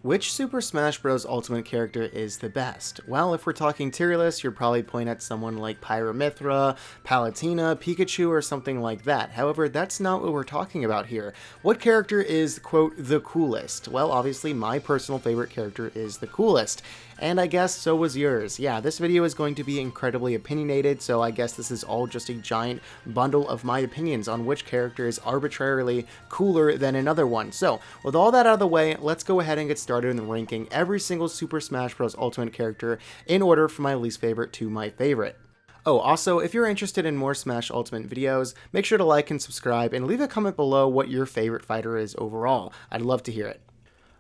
Which Super Smash Bros. Ultimate character is the best? Well, if we're talking tier list, you're probably pointing at someone like Pyramithra, Palutena, Pikachu, or something like that. However, that's not what we're talking about here. What character is, quote, the coolest? Well, obviously, my personal favorite character is the coolest. And I guess so was yours. Yeah, this video is going to be incredibly opinionated, so I guess this is all just a giant bundle of my opinions on which character is arbitrarily cooler than another one. So, with all that out of the way, let's go ahead and get started in ranking every single Super Smash Bros. Ultimate character in order from my least favorite to my favorite. Oh, also, if you're interested in more Smash Ultimate videos, make sure to like and subscribe, and leave a comment below what your favorite fighter is overall. I'd love to hear it.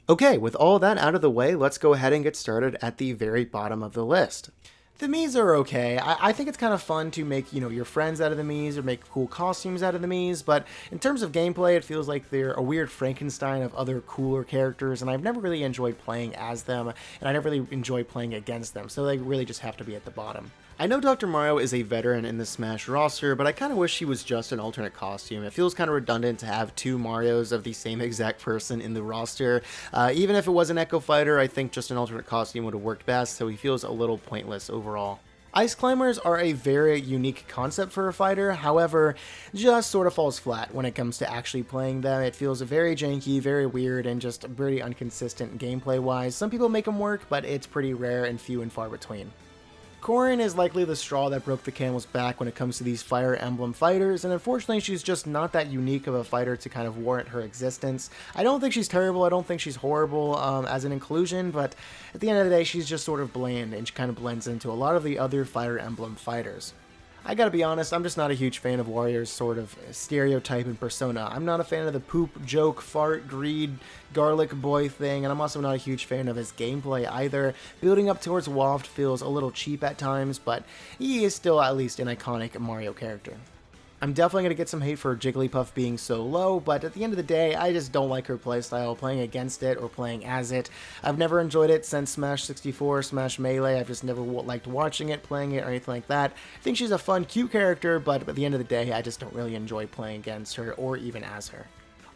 Okay, with all that out of the way, let's go ahead and get started at the very bottom of the list. The Miis are okay. I think it's kind of fun to make, your friends out of the Miis or make cool costumes out of the Miis, but in terms of gameplay, it feels like they're a weird Frankenstein of other cooler characters, and I've never really enjoyed playing as them, and I never really enjoyed playing against them, so they really just have to be at the bottom. I know Dr. Mario is a veteran in the Smash roster, but I kind of wish he was just an alternate costume. It feels kind of redundant to have two Marios of the same exact person in the roster. Even if it was an Echo Fighter, I think just an alternate costume would have worked best, so he feels a little pointless overall. Ice Climbers are a very unique concept for a fighter, however, just sort of falls flat when it comes to actually playing them. It feels very janky, very weird, and just pretty inconsistent gameplay-wise. Some people make them work, but it's pretty rare and few and far between. Corrin is likely the straw that broke the camel's back when it comes to these Fire Emblem fighters, and unfortunately she's just not that unique of a fighter to kind of warrant her existence. I don't think she's terrible, I don't think she's horrible as an inclusion, but at the end of the day she's just sort of bland and she kind of blends into a lot of the other Fire Emblem fighters. I gotta be honest, I'm just not a huge fan of Warrior's sort of stereotype and persona. I'm not a fan of the poop, joke, fart, greed, garlic boy thing, and I'm also not a huge fan of his gameplay either. Building up towards Waft feels a little cheap at times, but he is still at least an iconic Mario character. I'm definitely going to get some hate for Jigglypuff being so low, but at the end of the day, I just don't like her playstyle, playing against it or playing as it. I've never enjoyed it since Smash 64, Smash Melee. I've just never liked watching it, playing it, or anything like that. I think she's a fun, cute character, but at the end of the day, I just don't really enjoy playing against her or even as her.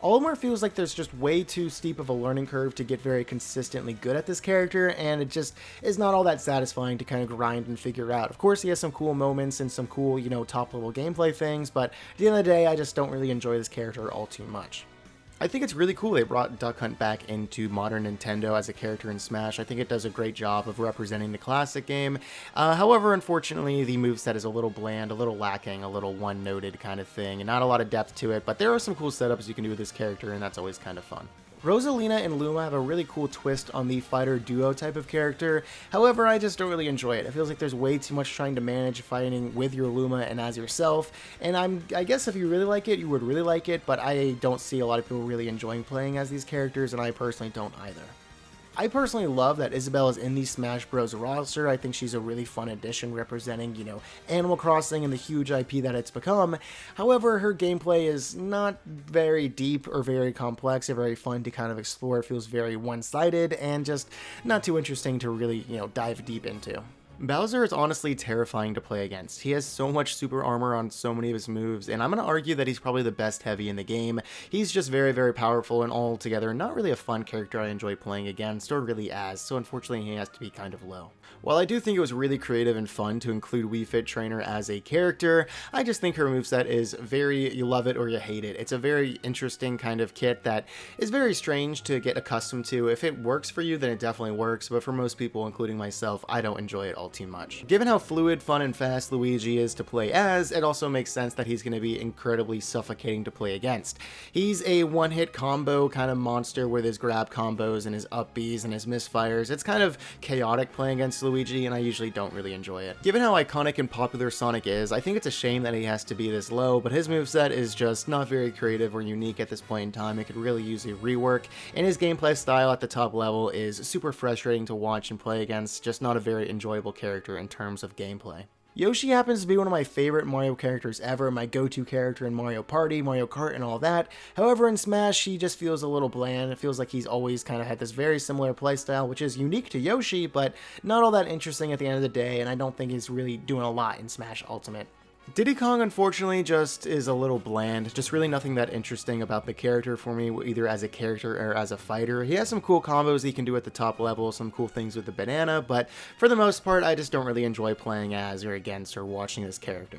Olimar feels like there's just way too steep of a learning curve to get very consistently good at this character, and it just is not all that satisfying to kind of grind and figure out. Of course, he has some cool moments and some cool, top-level gameplay things, but at the end of the day, I just don't really enjoy this character all too much. I think it's really cool they brought Duck Hunt back into modern Nintendo as a character in Smash. I think it does a great job of representing the classic game. However, unfortunately, the moveset is a little bland, a little lacking, a little one-noted kind of thing, and not a lot of depth to it, but there are some cool setups you can do with this character, and that's always kind of fun. Rosalina and Luma have a really cool twist on the fighter duo type of character. However, I just don't really enjoy it. It feels like there's way too much trying to manage fighting with your Luma and as yourself. And I guess if you really like it, you would really like it, but I don't see a lot of people really enjoying playing as these characters, and I personally don't either. I personally love that Isabelle is in the Smash Bros. Roster. I think she's a really fun addition representing, Animal Crossing and the huge IP that it's become. However, her gameplay is not very deep or very complex or very fun to kind of explore. It feels very one-sided and just not too interesting to really, dive deep into. Bowser is honestly terrifying to play against. He has so much super armor on so many of his moves, and I'm going to argue that he's probably the best heavy in the game. He's just very, very powerful and altogether not really a fun character I enjoy playing against, or really as, so unfortunately he has to be kind of low. While I do think it was really creative and fun to include Wii Fit Trainer as a character, I just think her moveset is you love it or you hate it. It's a very interesting kind of kit that is very strange to get accustomed to. If it works for you, then it definitely works, but for most people, including myself, I don't enjoy it all too much. Given how fluid, fun, and fast Luigi is to play as, it also makes sense that he's going to be incredibly suffocating to play against. He's a one-hit combo kind of monster with his grab combos and his up Bs and his misfires. It's kind of chaotic playing against Luigi, and I usually don't really enjoy it. Given how iconic and popular Sonic is, I think it's a shame that he has to be this low, but his moveset is just not very creative or unique at this point in time. It could really use a rework, and his gameplay style at the top level is super frustrating to watch and play against, just not a very enjoyable character in terms of gameplay. Yoshi happens to be one of my favorite Mario characters ever, my go-to character in Mario Party, Mario Kart, and all that. However, in Smash, he just feels a little bland. It feels like he's always kind of had this very similar playstyle, which is unique to Yoshi, but not all that interesting at the end of the day, and I don't think he's really doing a lot in Smash Ultimate. Diddy Kong, unfortunately, just is a little bland. Just really nothing that interesting about the character for me, either as a character or as a fighter. He has some cool combos he can do at the top level, some cool things with the banana, but for the most part, I just don't really enjoy playing as or against or watching this character.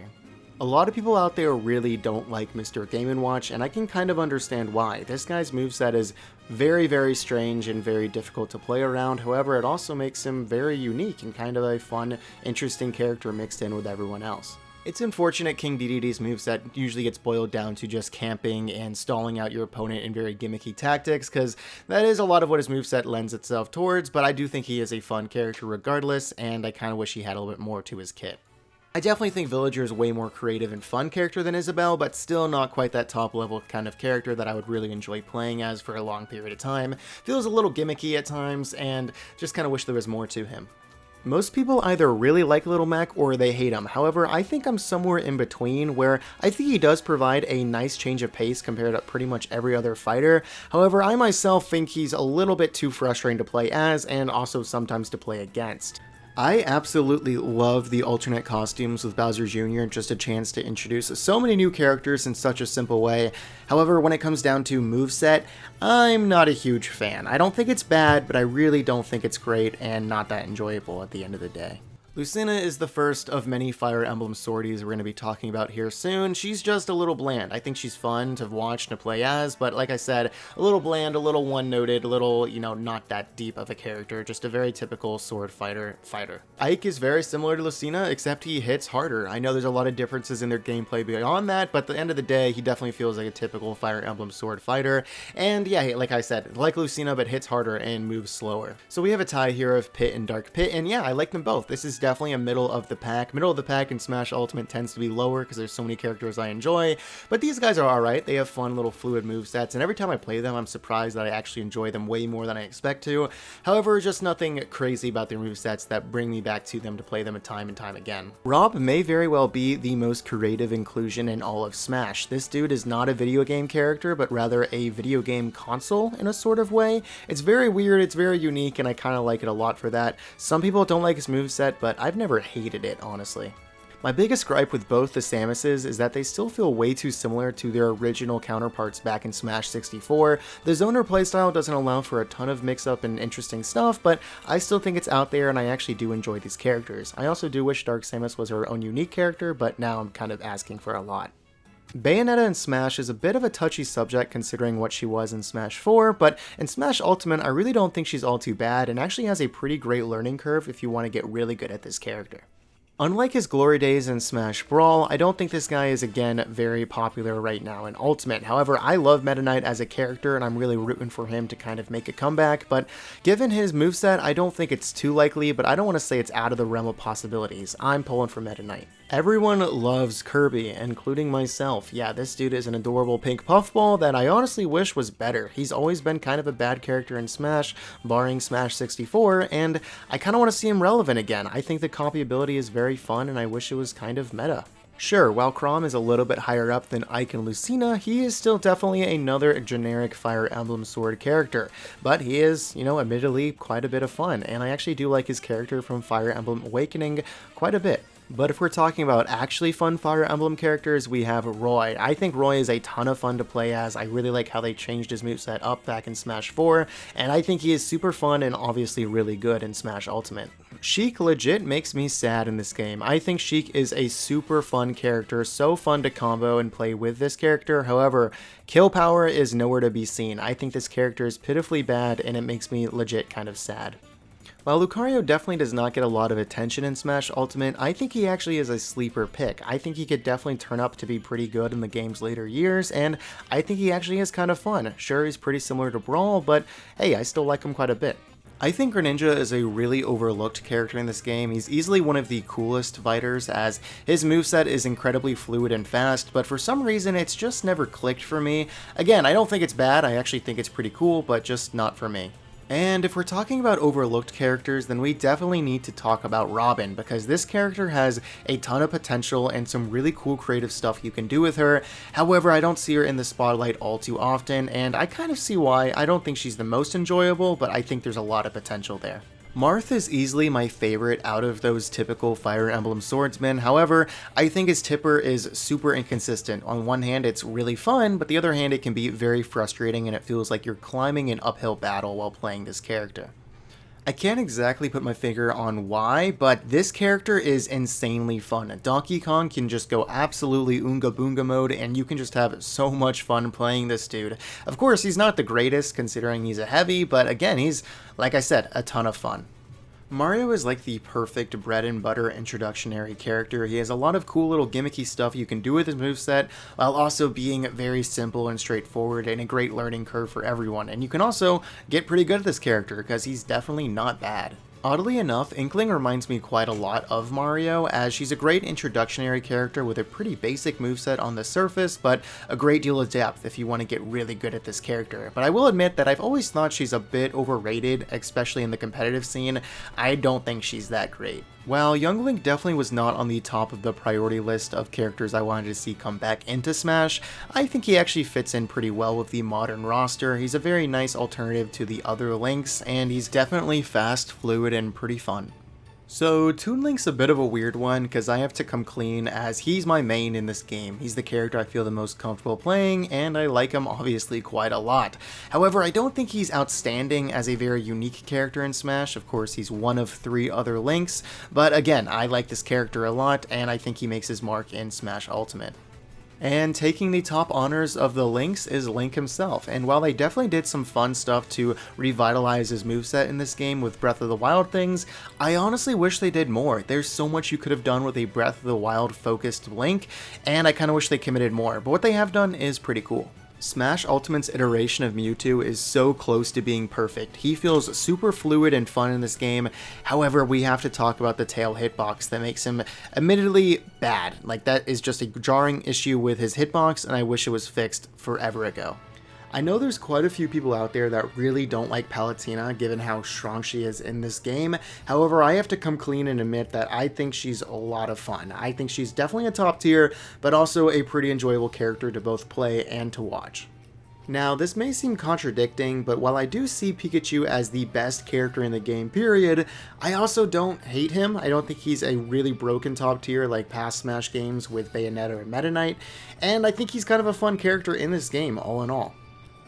A lot of people out there really don't like Mr. Game & Watch, and I can kind of understand why. This guy's moveset is very, very strange and very difficult to play around. However, it also makes him very unique and kind of a fun, interesting character mixed in with everyone else. It's unfortunate King Dedede's moveset usually gets boiled down to just camping and stalling out your opponent in very gimmicky tactics, because that is a lot of what his moveset lends itself towards, but I do think he is a fun character regardless, and I kind of wish he had a little bit more to his kit. I definitely think Villager is a way more creative and fun character than Isabelle, but still not quite that top level kind of character that I would really enjoy playing as for a long period of time. Feels a little gimmicky at times, and just kind of wish there was more to him. Most people either really like Little Mac or they hate him. However, I think I'm somewhere in between, where I think he does provide a nice change of pace compared to pretty much every other fighter. However, I myself think he's a little bit too frustrating to play as, and also sometimes to play against. I absolutely love the alternate costumes with Bowser Jr., just a chance to introduce so many new characters in such a simple way. However, when it comes down to moveset, I'm not a huge fan. I don't think it's bad, but I really don't think it's great and not that enjoyable at the end of the day. Lucina is the first of many Fire Emblem sorties we're going to be talking about here soon. She's just a little bland. I think she's fun to watch and to play as, but like I said, a little bland, a little one-noted, a little, not that deep of a character, just a very typical sword fighter. Ike is very similar to Lucina, except he hits harder. I know there's a lot of differences in their gameplay beyond that, but at the end of the day, he definitely feels like a typical Fire Emblem sword fighter, and yeah, like I said, like Lucina, but hits harder and moves slower. So we have a tie here of Pit and Dark Pit, and yeah, I like them both. This is definitely a middle of the pack. Middle of the pack in Smash Ultimate tends to be lower because there's so many characters I enjoy, but these guys are alright. They have fun little fluid movesets, and every time I play them, I'm surprised that I actually enjoy them way more than I expect to. However, just nothing crazy about their movesets that bring me back to them to play them time and time again. Rob may very well be the most creative inclusion in all of Smash. This dude is not a video game character, but rather a video game console in a sort of way. It's very weird, it's very unique, and I kind of like it a lot for that. Some people don't like his moveset, but I've never hated it, honestly. My biggest gripe with both the Samuses is that they still feel way too similar to their original counterparts back in Smash 64. The zoner playstyle doesn't allow for a ton of mix-up and interesting stuff, but I still think it's out there and I actually do enjoy these characters. I also do wish Dark Samus was her own unique character, but now I'm kind of asking for a lot. Bayonetta in Smash is a bit of a touchy subject considering what she was in Smash 4, but in Smash Ultimate I really don't think she's all too bad and actually has a pretty great learning curve if you want to get really good at this character. Unlike his glory days in Smash Brawl, I don't think this guy is again very popular right now in Ultimate. However, I love Meta Knight as a character and I'm really rooting for him to kind of make a comeback, but given his moveset, I don't think it's too likely, but I don't want to say it's out of the realm of possibilities. I'm pulling for Meta Knight. Everyone loves Kirby, including myself. Yeah, this dude is an adorable pink puffball that I honestly wish was better. He's always been kind of a bad character in Smash, barring Smash 64, and I kind of want to see him relevant again. I think the copyability is very fun, and I wish it was kind of meta. Sure, while Chrom is a little bit higher up than Ike and Lucina, he is still definitely another generic Fire Emblem sword character, but he is, admittedly quite a bit of fun, and I actually do like his character from Fire Emblem Awakening quite a bit. But if we're talking about actually fun Fire Emblem characters, we have Roy. I think Roy is a ton of fun to play as. I really like how they changed his moveset up back in Smash 4, and I think he is super fun and obviously really good in Smash Ultimate. Sheik legit makes me sad in this game. I think Sheik is a super fun character, so fun to combo and play with this character. However, kill power is nowhere to be seen. I think this character is pitifully bad and it makes me legit kind of sad. While Lucario definitely does not get a lot of attention in Smash Ultimate, I think he actually is a sleeper pick. I think he could definitely turn up to be pretty good in the game's later years, and I think he actually is kind of fun. Sure, he's pretty similar to Brawl, but hey, I still like him quite a bit. I think Greninja is a really overlooked character in this game. He's easily one of the coolest fighters as his moveset is incredibly fluid and fast, but for some reason it's just never clicked for me. Again, I don't think it's bad, I actually think it's pretty cool, but just not for me. And if we're talking about overlooked characters, then we definitely need to talk about Robin, because this character has a ton of potential and some really cool creative stuff you can do with her. However, I don't see her in the spotlight all too often, and I kind of see why. I don't think she's the most enjoyable, but I think there's a lot of potential there. Marth is easily my favorite out of those typical Fire Emblem swordsmen. However, I think his tipper is super inconsistent. On one hand, it's really fun, but the other hand, it can be very frustrating and it feels like you're climbing an uphill battle while playing this character. I can't exactly put my finger on why, but this character is insanely fun. Donkey Kong can just go absolutely Oonga Boonga mode, and you can just have so much fun playing this dude. Of course, he's not the greatest considering he's a heavy, but again, he's, like I said, a ton of fun. Mario is like the perfect bread and butter introductionary character. He has a lot of cool little gimmicky stuff you can do with his moveset, while also being very simple and straightforward and a great learning curve for everyone. And you can also get pretty good at this character, because he's definitely not bad. Oddly enough, Inkling reminds me quite a lot of Mario, as she's a great introductionary character with a pretty basic moveset on the surface, but a great deal of depth if you want to get really good at this character. But I will admit that I've always thought she's a bit overrated, especially in the competitive scene. I don't think she's that great. While Young Link definitely was not on the top of the priority list of characters I wanted to see come back into Smash, I think he actually fits in pretty well with the modern roster. He's a very nice alternative to the other Links, and he's definitely fast, fluid, and pretty fun. So, Toon Link's a bit of a weird one, because I have to come clean as he's my main in this game. He's the character I feel the most comfortable playing, and I like him obviously quite a lot. However, I don't think he's outstanding as a very unique character in Smash. Of course, he's one of 3 other Links, but again, I like this character a lot, and I think he makes his mark in Smash Ultimate. And taking the top honors of the Links is Link himself, and while they definitely did some fun stuff to revitalize his moveset in this game with Breath of the Wild things, I honestly wish they did more. There's so much you could have done with a Breath of the Wild focused Link, and I kind of wish they committed more, but what they have done is pretty cool. Smash Ultimate's iteration of Mewtwo is so close to being perfect. He feels super fluid and fun in this game. However, we have to talk about the tail hitbox that makes him admittedly bad. Like, that is just a jarring issue with his hitbox, and I wish it was fixed forever ago. I know there's quite a few people out there that really don't like Palutena given how strong she is in this game. However, I have to come clean and admit that I think she's a lot of fun. I think she's definitely a top tier, but also a pretty enjoyable character to both play and to watch. Now, this may seem contradicting, but while I do see Pikachu as the best character in the game, period, I also don't hate him. I don't think he's a really broken top tier like past Smash games with Bayonetta or Meta Knight, and I think he's kind of a fun character in this game, all in all.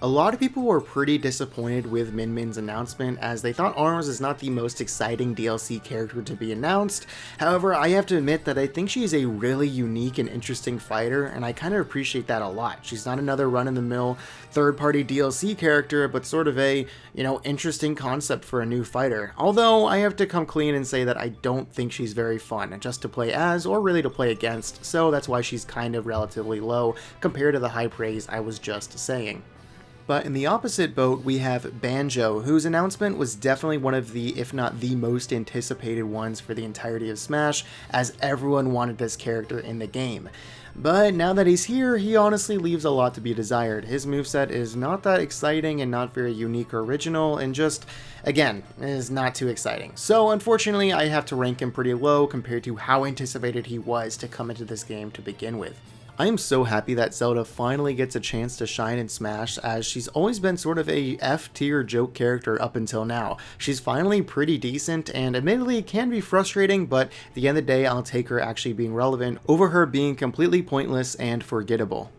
A lot of people were pretty disappointed with Min Min's announcement, as they thought Arms is not the most exciting DLC character to be announced. However, I have to admit that I think she's a really unique and interesting fighter, and I kind of appreciate that a lot. She's not another run-in-the-mill third-party DLC character, but sort of a, interesting concept for a new fighter. Although, I have to come clean and say that I don't think she's very fun, just to play as, or really to play against, so that's why she's kind of relatively low compared to the high praise I was just saying. But in the opposite boat, we have Banjo, whose announcement was definitely one of the, if not the most anticipated ones for the entirety of Smash, as everyone wanted this character in the game. But now that he's here, he honestly leaves a lot to be desired. His moveset is not that exciting and not very unique or original, and just, again, is not too exciting. So unfortunately, I have to rank him pretty low compared to how anticipated he was to come into this game to begin with. I am so happy that Zelda finally gets a chance to shine in Smash, as she's always been sort of a F-tier joke character up until now. She's finally pretty decent, and admittedly can be frustrating, but at the end of the day, I'll take her actually being relevant over her being completely pointless and forgettable.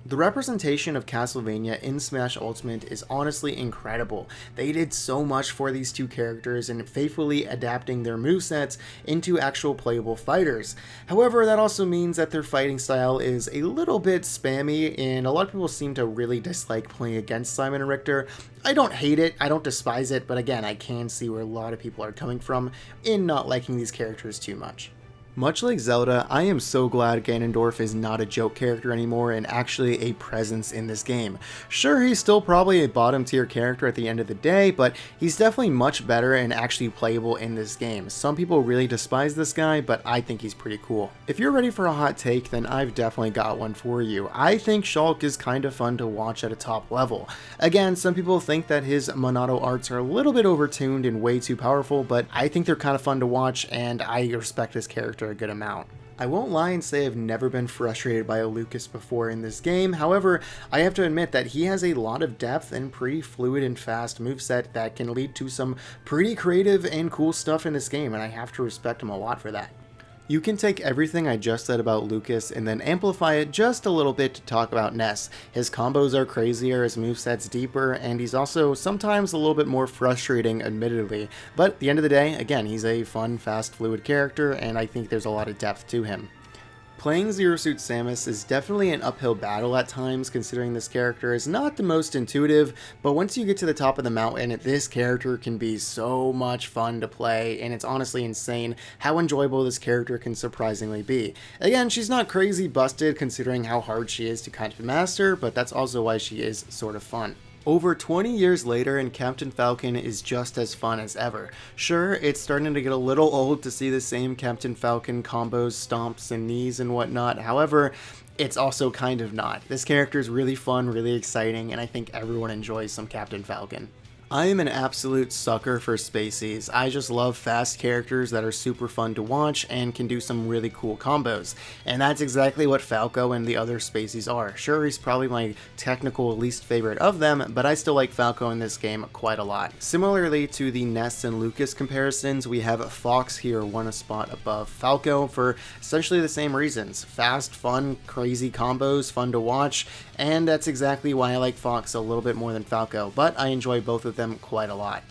The representation of Castlevania in Smash Ultimate is honestly incredible. They did so much for these two characters in faithfully adapting their movesets into actual playable fighters. However, that also means that their fighting style is a little bit spammy, and a lot of people seem to really dislike playing against Simon and Richter. I don't hate it, I don't despise it, but again, I can see where a lot of people are coming from in not liking these characters too much. Much like Zelda, I am so glad Ganondorf is not a joke character anymore and actually a presence in this game. Sure, he's still probably a bottom tier character at the end of the day, but he's definitely much better and actually playable in this game. Some people really despise this guy, but I think he's pretty cool. If you're ready for a hot take, then I've definitely got one for you. I think Shulk is kind of fun to watch at a top level. Again, some people think that his Monado arts are a little bit overtuned and way too powerful, but I think they're kind of fun to watch, and I respect his character a good amount. I won't lie and say I've never been frustrated by a Lucas before in this game. However, I have to admit that he has a lot of depth and pretty fluid and fast moveset that can lead to some pretty creative and cool stuff in this game, and I have to respect him a lot for that. You can take everything I just said about Lucas and then amplify it just a little bit to talk about Ness. His combos are crazier, his moveset's deeper, and he's also sometimes a little bit more frustrating, admittedly. But at the end of the day, again, he's a fun, fast, fluid character, and I think there's a lot of depth to him. Playing Zero Suit Samus is definitely an uphill battle at times, considering this character is not the most intuitive, but once you get to the top of the mountain, this character can be so much fun to play, and it's honestly insane how enjoyable this character can surprisingly be. Again, she's not crazy busted considering how hard she is to kind of master, but that's also why she is sort of fun. Over 20 years later, and Captain Falcon is just as fun as ever. Sure, it's starting to get a little old to see the same Captain Falcon combos, stomps, and knees and whatnot. However, it's also kind of not. This character is really fun, really exciting, and I think everyone enjoys some Captain Falcon. I am an absolute sucker for Spaceys. I just love fast characters that are super fun to watch and can do some really cool combos. And that's exactly what Falco and the other Spaceys are. Sure, he's probably my technical least favorite of them, but I still like Falco in this game quite a lot. Similarly to the Ness and Lucas comparisons, we have Fox here one spot above Falco for essentially the same reasons. Fast, fun, crazy combos, fun to watch, and that's exactly why I like Fox a little bit more than Falco, but I enjoy both of them quite a lot.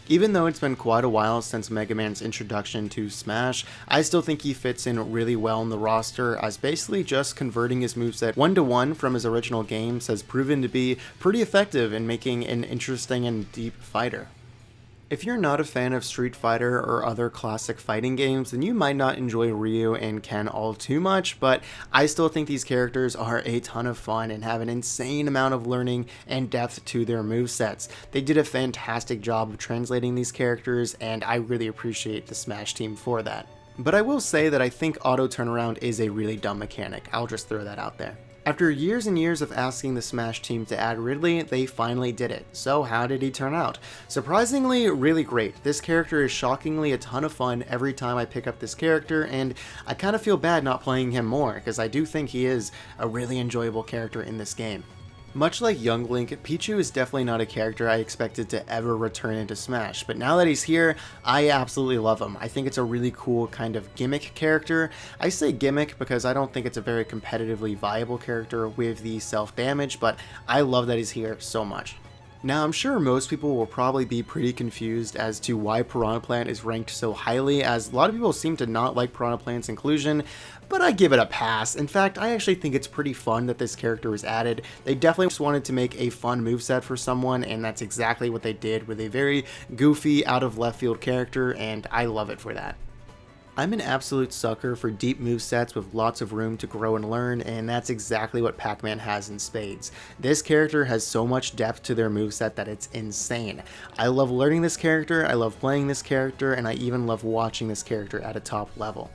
Even though it's been quite a while since Mega Man's introduction to Smash, I still think he fits in really well in the roster, as basically just converting his moveset 1-to-1 from his original games has proven to be pretty effective in making an interesting and deep fighter. If you're not a fan of Street Fighter or other classic fighting games, then you might not enjoy Ryu and Ken all too much, but I still think these characters are a ton of fun and have an insane amount of learning and depth to their movesets. They did a fantastic job of translating these characters, and I really appreciate the Smash team for that. But I will say that I think auto turnaround is a really dumb mechanic. I'll just throw that out there. After years and years of asking the Smash team to add Ridley, they finally did it. So how did he turn out? Surprisingly, really great. This character is shockingly a ton of fun every time I pick up this character, and I kind of feel bad not playing him more, because I do think he is a really enjoyable character in this game. Much like Young Link, Pichu is definitely not a character I expected to ever return into Smash, but now that he's here, I absolutely love him. I think it's a really cool kind of gimmick character. I say gimmick because I don't think it's a very competitively viable character with the self-damage, but I love that he's here so much. Now, I'm sure most people will probably be pretty confused as to why Piranha Plant is ranked so highly, as a lot of people seem to not like Piranha Plant's inclusion, but I give it a pass. In fact, I actually think it's pretty fun that this character was added. They definitely just wanted to make a fun moveset for someone, and that's exactly what they did with a very goofy, out-of-left-field character, and I love it for that. I'm an absolute sucker for deep movesets with lots of room to grow and learn, and that's exactly what Pac-Man has in spades. This character has so much depth to their moveset that it's insane. I love learning this character, I love playing this character, and I even love watching this character at a top level.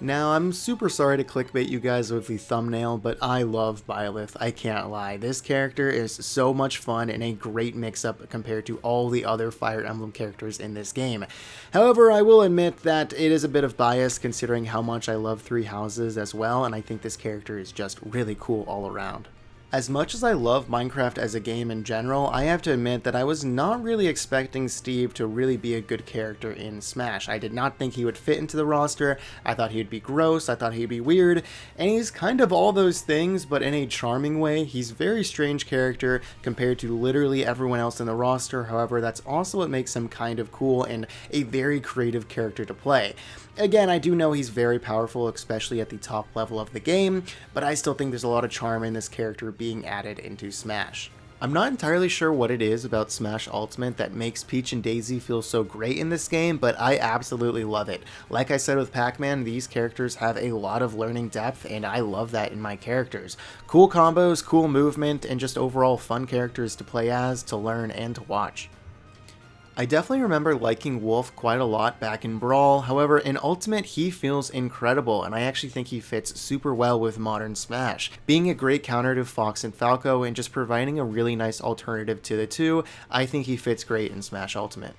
Now, I'm super sorry to clickbait you guys with the thumbnail, but I love Byleth, I can't lie. This character is so much fun and a great mix-up compared to all the other Fire Emblem characters in this game. However, I will admit that it is a bit of bias considering how much I love Three Houses as well, and I think this character is just really cool all around. As much as I love Minecraft as a game in general, I have to admit that I was not really expecting Steve to really be a good character in Smash. I did not think he would fit into the roster, I thought he'd be gross, I thought he'd be weird, and he's kind of all those things, but in a charming way. He's a very strange character compared to literally everyone else in the roster. However, that's also what makes him kind of cool and a very creative character to play. Again, I do know he's very powerful, especially at the top level of the game, but I still think there's a lot of charm in this character being added into Smash. I'm not entirely sure what it is about Smash Ultimate that makes Peach and Daisy feel so great in this game, but I absolutely love it. Like I said with Pac-Man, these characters have a lot of learning depth, and I love that in my characters. Cool combos, cool movement, and just overall fun characters to play as, to learn, and to watch. I definitely remember liking Wolf quite a lot back in Brawl, however in Ultimate he feels incredible, and I actually think he fits super well with modern Smash. Being a great counter to Fox and Falco and just providing a really nice alternative to the two, I think he fits great in Smash Ultimate.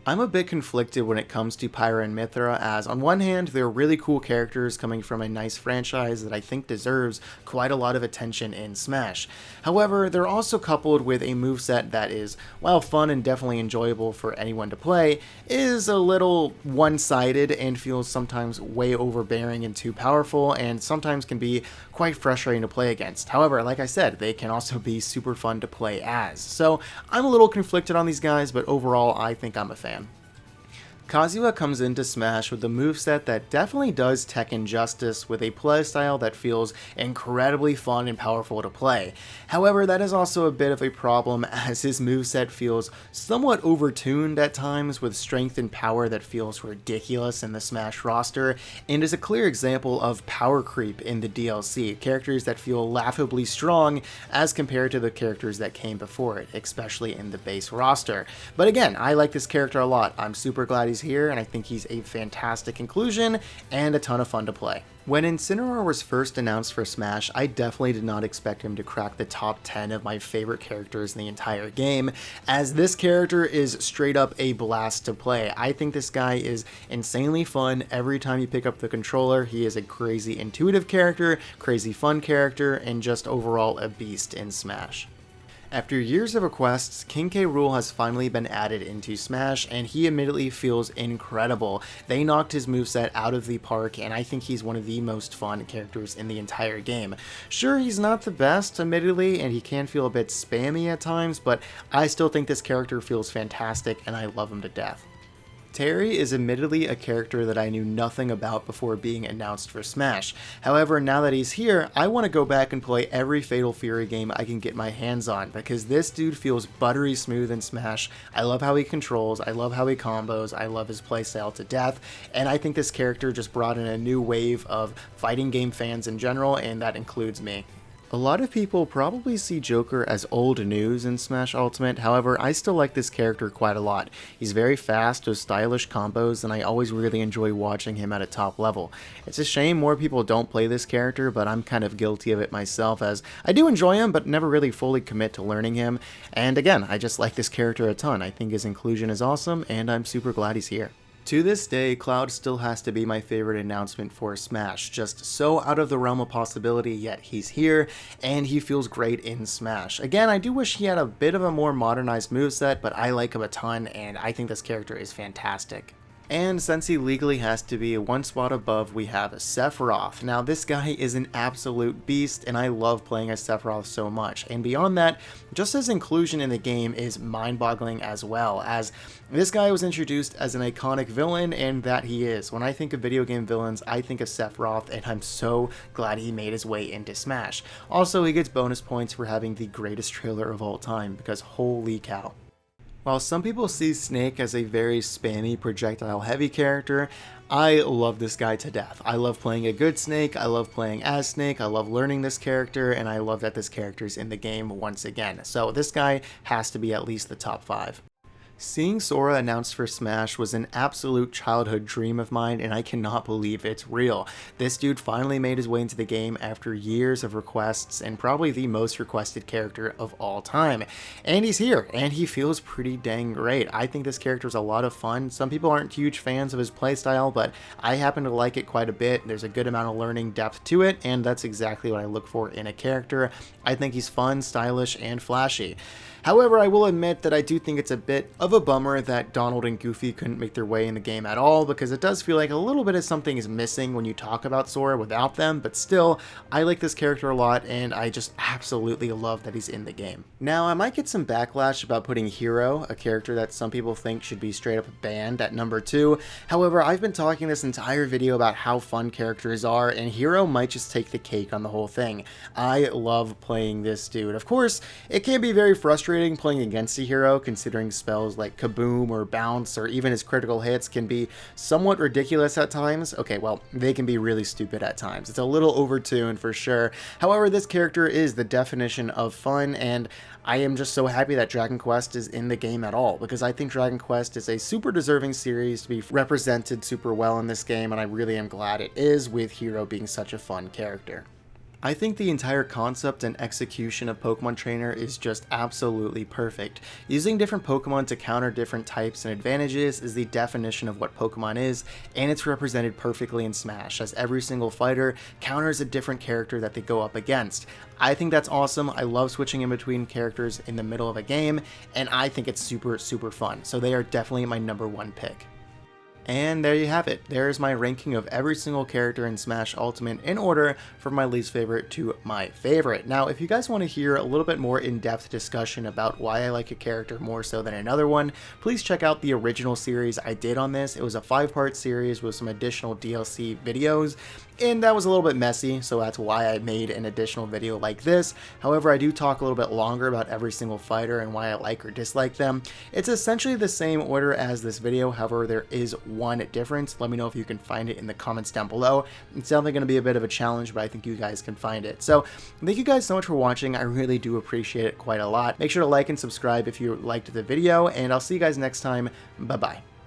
I'm a bit conflicted when it comes to Pyra and Mythra, as on one hand, they're really cool characters coming from a nice franchise that I think deserves quite a lot of attention in Smash. However, they're also coupled with a moveset that is, while fun and definitely enjoyable for anyone to play, is a little one-sided and feels sometimes way overbearing and too powerful, and sometimes can be quite frustrating to play against. However, like I said, they can also be super fun to play as. So I'm a little conflicted on these guys, but overall I think I'm a fan. Kazuha comes into Smash with a moveset that definitely does Tekken justice, with a playstyle that feels incredibly fun and powerful to play. However, that is also a bit of a problem, as his moveset feels somewhat overtuned at times, with strength and power that feels ridiculous in the Smash roster, and is a clear example of power creep in the DLC, characters that feel laughably strong as compared to the characters that came before it, especially in the base roster. But again, I like this character a lot. I'm super glad he's here, and I think he's a fantastic inclusion and a ton of fun to play. When Incineroar was first announced for Smash, I definitely did not expect him to crack the top 10 of my favorite characters in the entire game, as this character is straight up a blast to play. I think this guy is insanely fun every time you pick up the controller. He is a crazy intuitive character, crazy fun character, and just overall a beast in Smash. After years of requests, King K. Rool has finally been added into Smash, and he immediately feels incredible. They knocked his moveset out of the park, and I think he's one of the most fun characters in the entire game. Sure, he's not the best, admittedly, and he can feel a bit spammy at times, but I still think this character feels fantastic, and I love him to death. Terry is admittedly a character that I knew nothing about before being announced for Smash. However, now that he's here, I want to go back and play every Fatal Fury game I can get my hands on, because this dude feels buttery smooth in Smash. I love how he controls, I love how he combos, I love his playstyle to death, and I think this character just brought in a new wave of fighting game fans in general, and that includes me. A lot of people probably see Joker as old news in Smash Ultimate, however, I still like this character quite a lot. He's very fast with stylish combos, and I always really enjoy watching him at a top level. It's a shame more people don't play this character, but I'm kind of guilty of it myself, as I do enjoy him, but never really fully commit to learning him. And again, I just like this character a ton. I think his inclusion is awesome, and I'm super glad he's here. To this day, Cloud still has to be my favorite announcement for Smash. Just so out of the realm of possibility, yet he's here, and he feels great in Smash. Again, I do wish he had a bit of a more modernized moveset, but I like him a ton, and I think this character is fantastic. And since he legally has to be one spot above, we have Sephiroth. Now, this guy is an absolute beast, and I love playing as Sephiroth so much. And beyond that, just his inclusion in the game is mind-boggling as well, as this guy was introduced as an iconic villain, and that he is. When I think of video game villains, I think of Sephiroth, and I'm so glad he made his way into Smash. Also, he gets bonus points for having the greatest trailer of all time, because holy cow. While some people see Snake as a very spammy, projectile-heavy character, I love this guy to death. I love playing a good Snake, I love playing as Snake, I love learning this character, and I love that this character is in the game once again. So this guy has to be at least the top 5. Seeing Sora announced for Smash was an absolute childhood dream of mine, and I cannot believe it's real. This dude finally made his way into the game after years of requests, and probably the most requested character of all time. And he's here, and he feels pretty dang great. I think this character is a lot of fun. Some people aren't huge fans of his playstyle, but I happen to like it quite a bit. There's a good amount of learning depth to it, and that's exactly what I look for in a character. I think he's fun, stylish, and flashy. However, I will admit that I do think it's a bit of a bummer that Donald and Goofy couldn't make their way in the game at all, because it does feel like a little bit of something is missing when you talk about Sora without them, but still, I like this character a lot, and I just absolutely love that he's in the game. Now, I might get some backlash about putting Hero, a character that some people think should be straight up banned, at number 2. However, I've been talking this entire video about how fun characters are, and Hero might just take the cake on the whole thing. I love playing this dude. Of course, it can be very frustrating playing against a hero, considering spells like Kaboom or Bounce or even his critical hits can be somewhat ridiculous at times. Okay, well, they can be really stupid at times. It's a little overtuned for sure. However, this character is the definition of fun, and I am just so happy that Dragon Quest is in the game at all, because I think Dragon Quest is a super deserving series to be represented super well in this game, and I really am glad it is, with Hero being such a fun character. I think the entire concept and execution of Pokemon Trainer is just absolutely perfect. Using different Pokemon to counter different types and advantages is the definition of what Pokemon is, and it's represented perfectly in Smash, as every single fighter counters a different character that they go up against. I think that's awesome. I love switching in between characters in the middle of a game, and I think it's super fun. So they are definitely my #1 pick. And there you have it. There's my ranking of every single character in Smash Ultimate in order from my least favorite to my favorite. Now, if you guys want to hear a little bit more in-depth discussion about why I like a character more so than another one, please check out the original series I did on this. It was a 5-part series with some additional DLC videos, and that was a little bit messy, so that's why I made an additional video like this. However, I do talk a little bit longer about every single fighter and why I like or dislike them. It's essentially the same order as this video, however, there is one difference. Let me know if you can find it in the comments down below. It's definitely going to be a bit of a challenge, but I think you guys can find it. So, thank you guys so much for watching. I really do appreciate it quite a lot. Make sure to like and subscribe if you liked the video, and I'll see you guys next time. Bye-bye.